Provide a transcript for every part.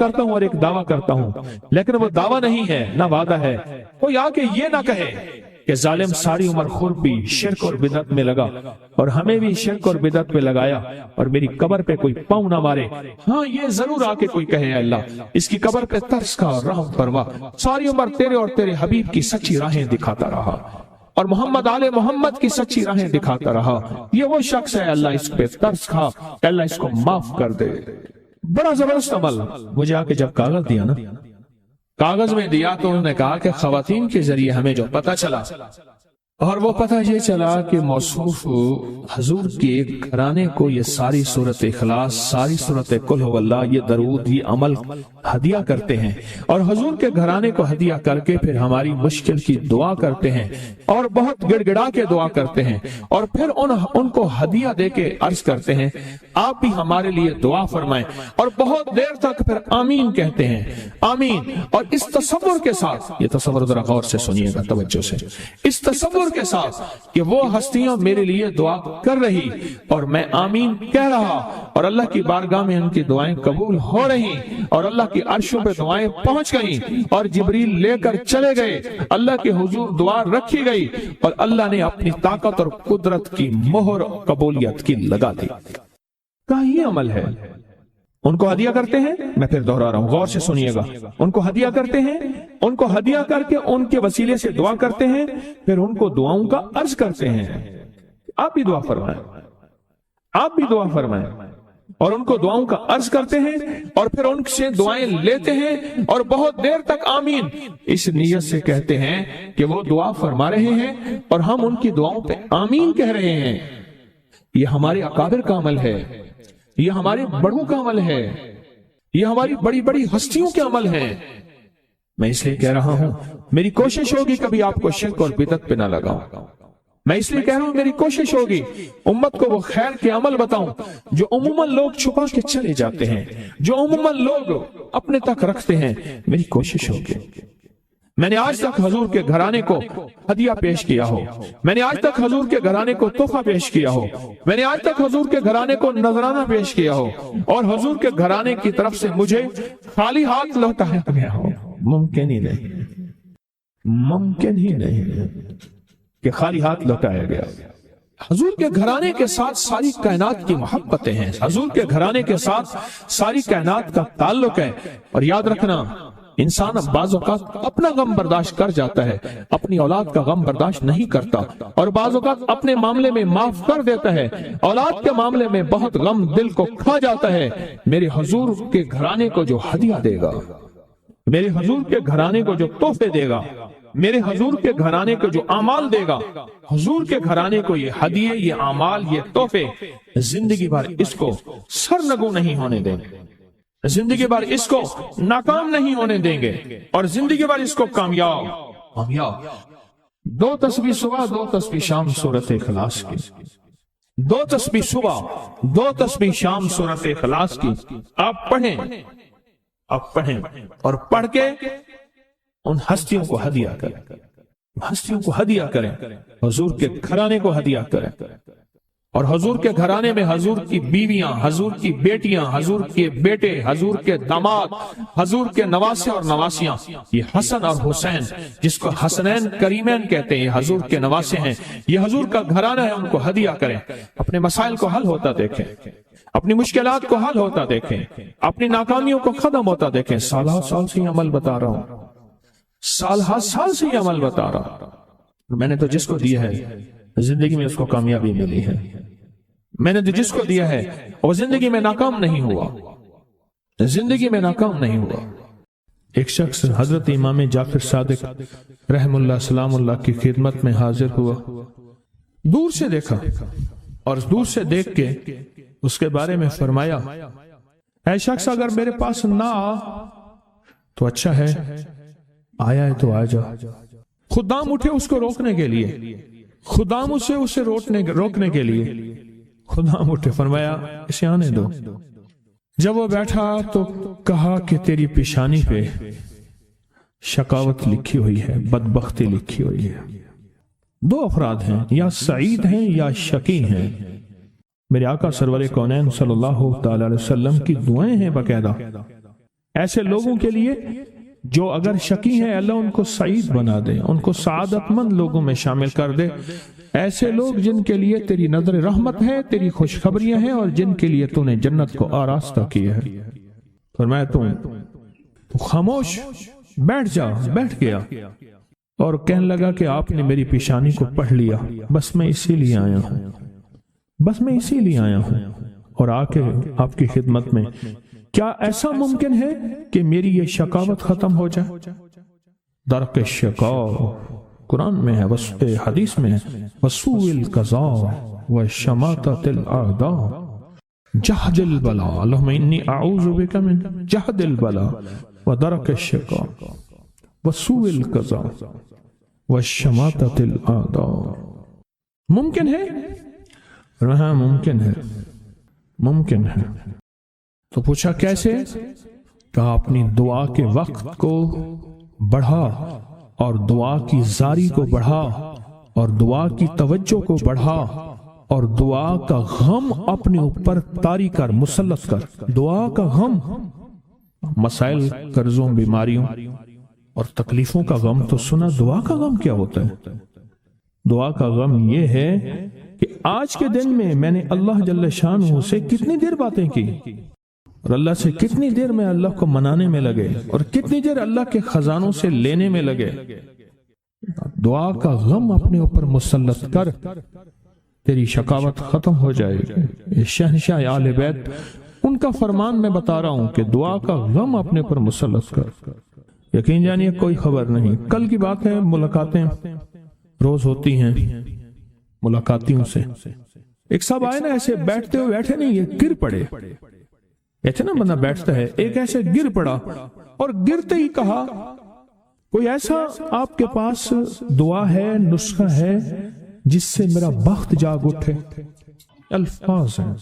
کرتا ہوں اور ایک دعویٰ کرتا ہوں، لیکن وہ دعویٰ نہیں ہے نہ وعدہ ہے۔ کوئی آ کے یہ نہ کہے کہ ظالم ساری عمر خود بھی شرک اور بدعت میں لگا اور ہمیں بھی شرک اور بدعت میں لگایا اور میری قبر پہ کوئی پاؤں نہ مارے۔ ہاں یہ ضرور آ کے کوئی کہے اللہ اس کی قبر پہ ترس کھا اور رحم فرما، ساری عمر تیرے اور تیرے حبیب کی سچی راہیں دکھاتا رہا اور محمد آل محمد کی سچی راہیں دکھاتا رہا، یہ وہ شخص ہے اللہ اس پہ ترس کھا، اللہ اس کو معاف کر دے۔ بڑا زبردست عمل۔ مجھے آ کے جب کاغذ دیا نا، کاغذ میں دیا تو انہوں نے کہا کہ خواتین کے ذریعے ہمیں جو پتہ چلا، اور وہ پتہ یہ چلا کہ موصوف حضور کے گھرانے کو یہ ساری سورۃ اخلاص، ساری سورۃ قل هو اللہ، یہ درود، یہ عمل ہدیہ کرتے ہیں اور حضور کے گھرانے کو ہدیہ کر کے پھر ہماری مشکل کی دعا کرتے ہیں اور بہت گڑ گڑا کے دعا کرتے ہیں اور پھر ان کو ہدیہ دے کے عرض کرتے ہیں آپ بھی ہمارے لیے دعا فرمائیں، اور بہت دیر تک پھر آمین کہتے ہیں، آمین۔ اور اس تصور کے ساتھ، یہ تصور ذرا غور سے سنیے گا توجہ سے، اس تصور کے ساتھ کہ وہ ہستیاں میرے لیے دعا کر رہی اور میں آمین کہہ رہا اور اللہ کی بارگاہ میں ان کی دعائیں قبول ہو رہی اور اللہ کی عرشوں پہ دعائیں پہنچ گئیں اور جبریل لے کر چلے گئے، اللہ کے حضور دعا رکھی گئی اور اللہ نے اپنی طاقت اور قدرت کی مہر قبولیت کی لگا دی۔ کہا یہ عمل ہے۔ ان کو ہدیہ کرتے ہیں، میں پھر دہرا رہا ہوں، غور سے سنیے گا، ان کو ہدیہ کرتے ہیں، ان کو ہدیہ کر کے ان کے وسیلے سے دعا کرتے ہیں، پھر ان کو دعاؤں کا عرض کرتے ہیں آپ بھی دعا فرمائیں، آپ بھی دعا فرمائیں، اور ان کو دعاؤں کا عرض کرتے ہیں اور پھر ان سے دعائیں لیتے ہیں اور بہت دیر تک آمین اس نیت سے کہتے ہیں کہ وہ دعا فرما رہے ہیں اور ہم ان کی دعاؤں پہ آمین کہہ رہے ہیں۔ یہ ہمارے اکابر کا عمل ہے، یہ ہمارے بڑوں کا عمل ہے، یہ ہماری بڑی بڑی ہستیوں کے عمل ہیں۔ میں اس لیے کہہ رہا ہوں میری کوشش ہوگی کبھی آپ کو شرک اور بدعت پہ نہ لگاؤں، میں اس لیے کہہ رہا ہوں میری کوشش ہوگی امت کو وہ خیر کے عمل بتاؤں جو عموماً لوگ چھپا کے چلے جاتے ہیں، جو عموماً لوگ اپنے تک رکھتے ہیں، میری کوشش ہوگی۔ میں نے آج تک حضور کے گھرانے کو ہدیہ پیش کیا ہو، میں نے آج تک حضور کے گھرانے کو تحفہ پیش کیا ہو، میں نے آج تک حضور کے گھرانے کو نذرانہ پیش کیا ہو اور حضور کے گھرانے کی طرف سے مجھے خالی ہاتھ لوٹایا گیا ہو۔ ممکن ہی نہیں، ممکن ہی نہیں کہ خالی ہاتھ لوٹایا گیا۔ حضور کے گھرانے کے ساتھ ساری کائنات کی محبتیں ہیں، حضور کے گھرانے کے ساتھ ساری کائنات کا تعلق ہے، اور یاد رکھنا انسان بعض اوقات اپنا غم برداشت کر جاتا ہے، اپنی اولاد کا غم برداشت نہیں کرتا، اور بعض اوقات اپنے معاملے میں معاف کر دیتا ہے، اولاد کے معاملے میں بہت غم دل کو کھا جاتا ہے۔ میرے حضور کے گھرانے کو جو ہدیہ دے گا، میرے حضور کے گھرانے کو جو تحفے دے گا، میرے حضور کے گھرانے کو جو اعمال دے گا، حضور کے گھرانے کو یہ ہدیے، یہ اعمال، یہ تحفے زندگی بھر اس کو سرنگو نہیں ہونے دیں گے، زندگی بھر اس کو ناکام نہیں ہونے دیں گے، اور زندگی بھر اس کو کامیاب۔ 2 تسبیح صبح، 2 تسبیح شام سورۃ اخلاص کی، 2 تسبیح صبح، 2 تسبیح شام سورۃ اخلاص کی آپ پڑھیں، آپ پڑھیں اور پڑھ کے ان ہستیوں کو ہدیہ کریں، ہستیوں کو ہدیہ کریں، حضور کے گھرانے کو ہدیہ کریں، اور حضور کے گھرانے میں حضور کی بیویاں، حضور کی بیٹیاں، حضور کے بیٹے، حضور کے داماد، حضور کے نواسے اور نواسیاں، یہ حسن اور حسین جس کو حسنین کریمین کہتے ہیں، یہ حضور کے نواسے ہیں، یہ حضور کا گھرانہ ہے، ان کو ہدیہ کریں، اپنے مسائل کو حل ہوتا دیکھیں، اپنی مشکلات کو حل ہوتا دیکھیں، اپنی ناکامیوں کو ختم ہوتا دیکھیں۔ سالہ سال سے یہ عمل بتا رہا ہوں، سال سے یہ عمل بتا رہا ہوں۔ میں نے تو جس کو دیا ہے زندگی میں اس کو کامیابی ملی ہے، میں نے تو جس کو دیا ہے وہ زندگی میں ناکام نہیں ہوا، زندگی میں ناکام نہیں ہوا۔ ایک شخص حضرت امام جعفر صادق رحم اللہ سلام اللہ کی خدمت میں حاضر ہوا، دور سے دیکھا اور دور سے دیکھ کے اس کے بارے میں فرمایا، اے شخص اگر میرے پاس نہ آ تو اچھا ہے، آیا ہے تو آ جا۔ خدام اٹھے اس کو روکنے کے لیے، خدام اسے روکنے کے لیے خدام اٹھے، فرمایا اسے آنے دو۔ جب وہ بیٹھا تو کہا کہ تیری پیشانی پہ شقاوت لکھی ہوئی ہے، بدبختی لکھی ہوئی ہے۔ 2 افراد ہیں، یا سعید ہیں یا شقی ہیں۔ میرے آقا سرور کونین صلی اللہ تعالی علیہ وسلم کی دعائیں ہیں باقاعدہ ایسے لوگوں کے لیے جو اگر شکی ہیں اللہ ان کو سعید بنا دے، ان کو سعادت مند لوگوں میں شامل کر دے. ایسے لوگ جن کے لیے تیری نظر رحمت ہے، تیری خوشخبریاں ہیں، اور جن کے لیے تو نے جنت کو آراستہ کیا ہے. فرمایا تو خاموش بیٹھ گیا اور کہنے لگا کہ آپ نے میری پیشانی کو پڑھ لیا، بس میں اسی لیے آیا ہوں اور آ کے آپ کی خدمت میں. کیا ایسا ممکن ہے کہ میری یہ شقاوت ختم ہو جائے؟ درک شقاء قرآن میں ہے، حدیث میں ہے، وسوء القضاء وشماتۃ الاعداء جہد البلاء. اللہم انی اعوذ بک من جہد البلاء ودرک الشقاء وسوء القضاء وشماتۃ الاعداء. ممکن ہے؟ ہاں ممکن ہے. تو پوچھا کیسے؟ کہا اپنی دعا کے وقت کو بڑھا اور دعا کی زاری کو بڑھا اور دعا کی توجہ کو بڑھا اور دعا کا غم اپنے اوپر طاری کر، مسلط کر. دعا کا غم، مسائل، قرضوں، بیماریوں اور تکلیفوں کا غم تو سنا. دعا کا غم کیا ہوتا ہے؟ دعا کا غم یہ ہے کہ آج کے دن میں میں نے اللہ جل شانہ سے کتنی دیر باتیں کی اور اللہ سے کتنی دیر میں اللہ کو منانے میں لگے اور کتنی دیر اللہ کے خزانوں سے لینے میں لگے. دعا کا غم اپنے اوپر مسلط کر، تیری شقاوت ختم ہو جائے گی. شہنشاہ آل بیت ان کا فرمان میں بتا رہا ہوں کہ دعا کا غم اپنے اوپر مسلط کر. یقین جانیے کوئی خبر نہیں. کل کی بات ہے، ملاقاتیں روز ہوتی ہیں ملاقاتیوں سے. ایک صاحب آئے نا، ایسے بیٹھے نہیں، یہ گر پڑے. ایسے نا بندہ بیٹھتا ہے، ایک ایسے گر پڑا اور گرتے ہی کہا کوئی ایسا آپ کے پاس دعا ہے، نسخہ ہے جس سے میرا بخت جاگ اٹھے؟ الفاظ ہیں.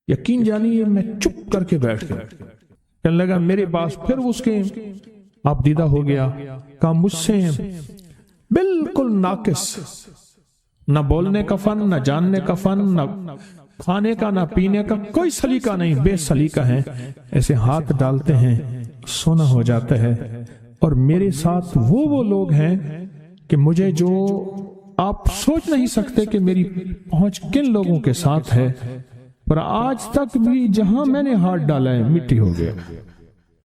یقین جانیے میں چپ کر کے بیٹھ گیا. کہنے لگا میرے پاس. پھر اس کے آپ دیدہ ہو گیا. کہا مجھ سے بالکل ناقص، نہ بولنے کا فن، نہ جاننے کا فن، نہ کھانے کا، نہ پینے کا، کوئی سلیقہ نہیں، بے سلیقہ ہیں. ایسے ہاتھ ڈالتے ہیں سونا ہو جاتا ہے. اور میرے ساتھ وہ لوگ ہیں کہ مجھے جو آپ سوچ نہیں سکتے کہ میری پہنچ کن لوگوں کے ساتھ ہے، پر آج تک بھی جہاں میں نے ہاتھ ڈالا ہے مٹی ہو گیا.